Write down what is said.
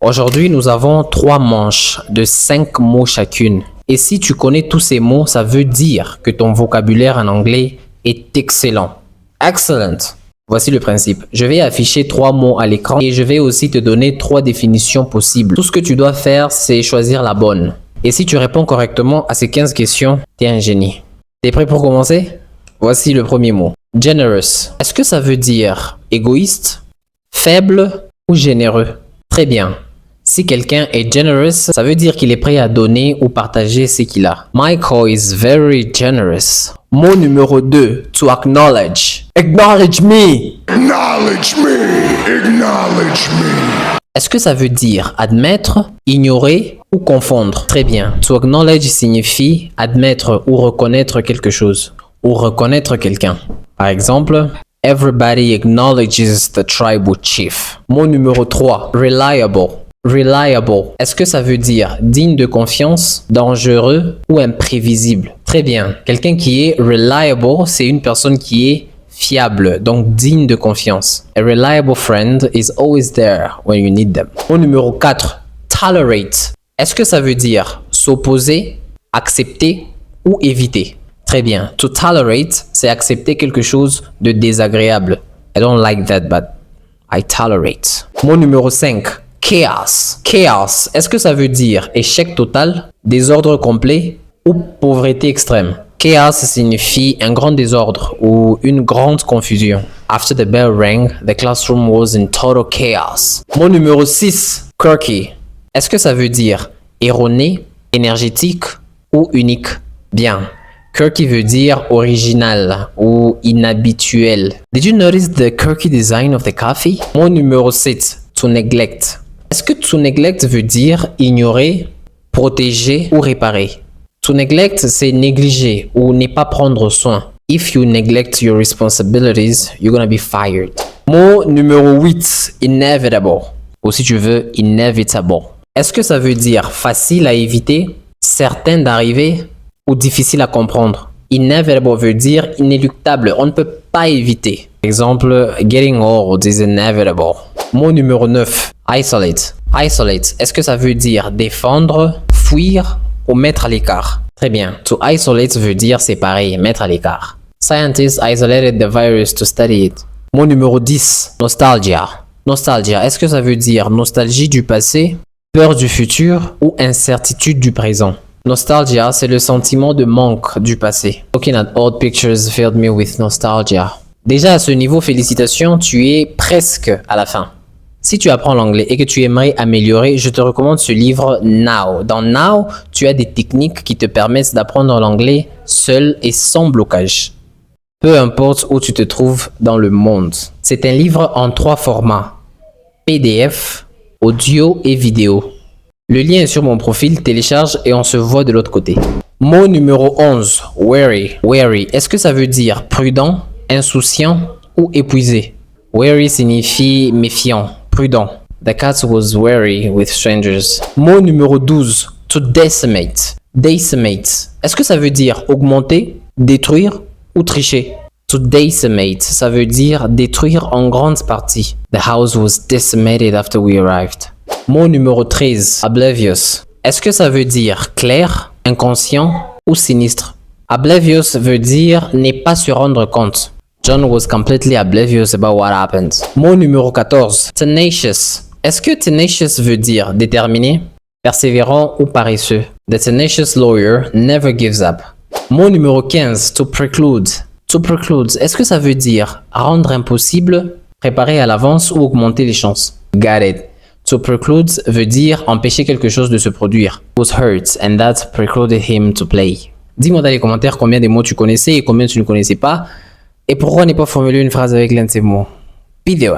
Aujourd'hui, nous avons 3 manches de 5 mots chacune. Et si tu connais tous ces mots, ça veut dire que ton vocabulaire en anglais est excellent. Excellent. Voici le principe. Je vais afficher 3 mots à l'écran et je vais aussi te donner 3 définitions possibles. Tout ce que tu dois faire, c'est choisir la bonne. Et si tu réponds correctement à ces 15 questions, t'es un génie. T'es prêt pour commencer? Voici le premier mot. Generous. Est-ce que ça veut dire égoïste, faible ou généreux? Très bien. Si quelqu'un est generous, ça veut dire qu'il est prêt à donner ou partager ce qu'il a. Michael is very generous. Mot numéro 2. To acknowledge. Acknowledge me. Acknowledge me. Acknowledge me. Est-ce que ça veut dire admettre, ignorer ou confondre? Très bien. To acknowledge signifie admettre ou reconnaître quelque chose ou reconnaître quelqu'un. Par exemple, everybody acknowledges the tribal chief. Mot numéro 3. Reliable. Reliable. Est-ce que ça veut dire digne de confiance, dangereux ou imprévisible? Très bien. Quelqu'un qui est reliable, c'est une personne qui est fiable, donc digne de confiance. A reliable friend is always there when you need them. Mot numéro 4. Tolerate. Est-ce que ça veut dire s'opposer, accepter ou éviter? Très bien. To tolerate, c'est accepter quelque chose de désagréable. I don't like that, but I tolerate. Mot numéro 5. Chaos. Chaos. Est-ce que ça veut dire échec total, désordre complet ou pauvreté extrême? Chaos signifie un grand désordre ou une grande confusion. After the bell rang, the classroom was in total chaos. Mot numéro 6. Quirky. Est-ce que ça veut dire erroné, énergétique ou unique? Bien. Quirky veut dire original ou inhabituel. Did you notice the quirky design of the coffee? Mot numéro 7. To neglect. Est-ce que to neglect veut dire ignorer, protéger ou réparer? To neglect, c'est négliger ou ne pas prendre soin. If you neglect your responsibilities, you're gonna be fired. Mot numéro 8. Inevitable. Ou si tu veux, inevitable. Est-ce que ça veut dire facile à éviter, certain d'arriver ou difficile à comprendre? Inevitable veut dire inéluctable, on ne peut pas éviter. Exemple, getting old is inevitable. Mot numéro 9. Isolate. Isolate. Est-ce que ça veut dire défendre, fuir ou mettre à l'écart? Très bien. To isolate veut dire séparer, mettre à l'écart. Scientists isolated the virus to study it. Mot numéro 10. Nostalgia. Nostalgia. Est-ce que ça veut dire nostalgie du passé, peur du futur ou incertitude du présent? Nostalgia, c'est le sentiment de manque du passé. Looking at old pictures filled me with nostalgia. Déjà à ce niveau, félicitations, tu es presque à la fin. Si tu apprends l'anglais et que tu aimerais améliorer, je te recommande ce livre Now. Dans Now, tu as des techniques qui te permettent d'apprendre l'anglais seul et sans blocage. Peu importe où tu te trouves dans le monde. C'est un livre en 3 formats. PDF, audio et vidéo. Le lien est sur mon profil, télécharge et on se voit de l'autre côté. Mot numéro 11. Wary. Wary. Est-ce que ça veut dire prudent, insouciant ou épuisé? Wary signifie méfiant, prudent. The cat was wary with strangers. Mot numéro 12. To decimate. Decimate. Est-ce que ça veut dire augmenter, détruire ou tricher? To decimate, ça veut dire détruire en grande partie. The house was decimated after we arrived. Mot numéro 13. Oblivious. Est-ce que ça veut dire clair, inconscient ou sinistre? Oblivious veut dire ne pas se rendre compte. John was completely oblivious about what happened. Mot numéro 14. Tenacious. Est-ce que tenacious veut dire déterminé, persévérant ou paresseux? The tenacious lawyer never gives up. Mot numéro 15. To preclude. To preclude. Est-ce que ça veut dire rendre impossible, préparer à l'avance ou augmenter les chances? Got it. To preclude veut dire empêcher quelque chose de se produire. He was hurt and that precluded him to play. Dis-moi dans les commentaires combien de mots tu connaissais et combien tu ne connaissais pas. Et pourquoi ne pas formuler une phrase avec l'un de ces mots? Vidéo.